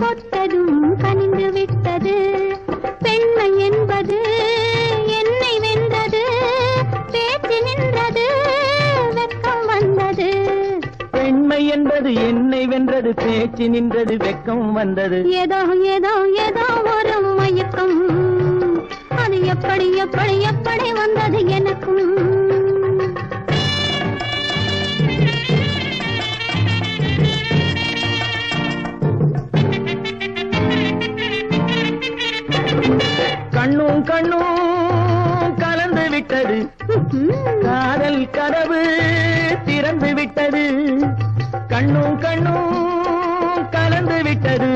தொட்டதும் கனிந்து விட்டது. பெண்மை என்பது என்னை வென்றது, பேச்சு நின்றது, வெட்கம் வந்தது. பெண்மை என்பது என்னை வென்றது, பேச்சு நின்றது, வெட்கம் வந்தது. ஏதோ ஏதோ ஏதோ ஒரு மயக்கம், அது எப்படி எப்படி எப்படி வந்தது எனக்கும். கண்ணும் கண்ணும் கலந்து விட்டது, காதல் கதவு திறந்து விட்டது. கண்ணும் கண்ணும் கலந்து விட்டது.